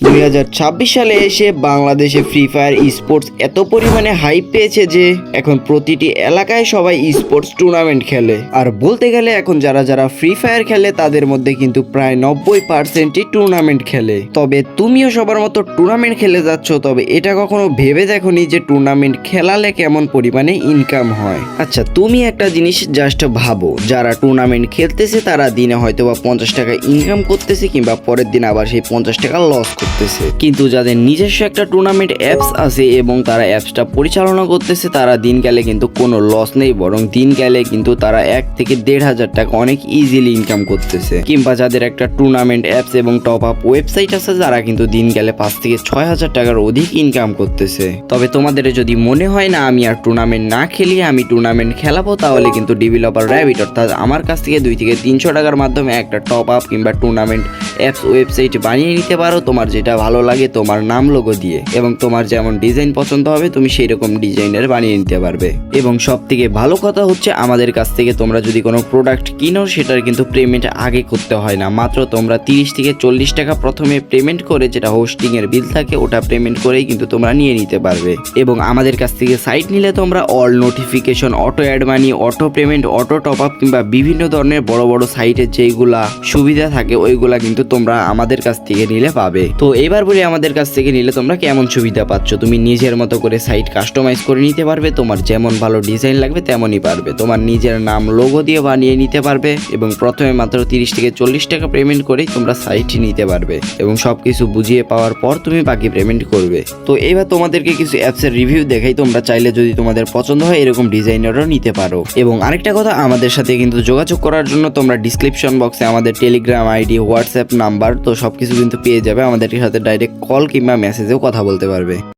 2026 সালে এসে বাংলাদেশে ফ্রি ফায়ার স্পোর্টস এত পরিমাণে হাইপ পেয়েছে যে এখন প্রতিটি এলাকায় সবাই স্পোর্টস টুর্নামেন্ট খেলে। আর বলতে গেলে এখন যারা যারা ফ্রি ফায়ার খেলে তাদের মধ্যে কিন্তু প্রায় 90%ই টুর্নামেন্ট খেলে। তবে তুমিও সবার মতো টুর্নামেন্ট খেলে যাচ্ছ, তবে এটা কখনো ভেবে দেখোনি যে টুর্নামেন্ট খেলালে কেমন পরিমাণে ইনকাম হয়। আচ্ছা, তুমি একটা জিনিস জাস্ট ভাবো, যারা টুর্নামেন্ট খেলতেছে তারা দিনে হয়তো বা 50 টাকা ইনকাম করতেছে, কিংবা পরের দিন আবার সেই 50 টাকা লস করতেছে। কিন্তু যাদের নিজস্ব একটা টুর্নামেন্ট অ্যাপস আছে এবং তারা অ্যাপসটা পরিচালনা করতেছে, তারা দিন গেলে কিন্তু কোনো লস নেই, বরং দিন গেলে কিন্তু তারা 1 থেকে 1,500 টাকা অনেক ইজিলি ইনকাম করতেছে। কিংবা যাদের একটা টুর্নামেন্ট অ্যাপস এবং টপ আপ ওয়েবসাইট আছে, যারা কিন্তু দিন গেলে 5 থেকে 6,000 টাকার অধিক ইনকাম করতেছে। তবে তোমাদের যদি মনে হয় না আমি আর টুর্নামেন্ট না খেলি আমি টুর্নামেন্ট খেলাবো, তাহলে কিন্তু ডেভেলপার র্যাবিট অর্থাৎ আমার কাছ থেকে 2 থেকে 300 টাকার মাধ্যমে একটা টপ আপ কিংবা টুর্নামেন্ট অ্যাপস ওয়েবসাইট বানিয়ে নিতে পারো, তোমার যেটা ভালো লাগে তোমার নাম লোগো দিয়ে, এবং তোমার যেমন ডিজাইন পছন্দ হবে তুমি সেই রকম ডিজাইনের বানিয়ে নিতে পারবে। এবং সব থেকে ভালো কথা হচ্ছে, আমাদের কাছ থেকে তোমরা যদি কোনো প্রোডাক্ট কিনো সেটার কিন্তু পেমেন্ট আগে করতে হয় না। মাত্র তোমরা 30 থেকে 40 টাকা প্রথমে পেমেন্ট করে, যেটা হোস্টিং এর বিল থাকে ওটা পেমেন্ট করেই কিন্তু তোমরা নিয়ে নিতে পারবে। এবং আমাদের কাছ থেকে সাইট নিলে তোমরা all notification, auto add money, auto payment, auto top up কিংবা বিভিন্ন ধরনের বড় বড় সাইটের যেগুলা সুবিধা থাকে ওইগুলা কিন্তু তোমরা আমাদের কাছ থেকে নিলে পাবে। তো এবার বলি আমাদের কাছ থেকে নিলে তোমরা কেমন সুবিধা পাচ্ছ। তুমি নিজের মতো করে সাইট কাস্টমাইজ করে নিতে পারবে, তোমার যেমন ভালো ডিজাইন লাগবে তেমনই পারবে। তোমার নিজের নাম লোগো দিয়ে বানিয়ে নিতে পারবে, এবং প্রথমে মাত্র 30 থেকে 40 টাকা পেমেন্ট করেই তোমরা সাইট নিতে পারবে, এবং সবকিছু বুঝিয়ে পাওয়ার পর তুমি বাকি পেমেন্ট করবে। তো এবার তোমাদেরকে কিছু অ্যাপসের রিভিউ দেখাই, তোমরা চাইলে যদি তোমাদের পছন্দ হয় এরকম ডিজাইনারও নিতে পারো। এবং আরেকটা কথা, আমাদের সাথে কিন্তু যোগাযোগ করার জন্য তোমরা ডিসক্রিপশন বক্সে আমাদের টেলিগ্রাম আইডি, হোয়াটসঅ্যাপ নাম্বার তো সবকিছু কিন্তু পেয়ে যাবে। আমাদের সাথে ডাইরেক্ট কল কিংবা মেসেজেও কথা বলতে পারবে।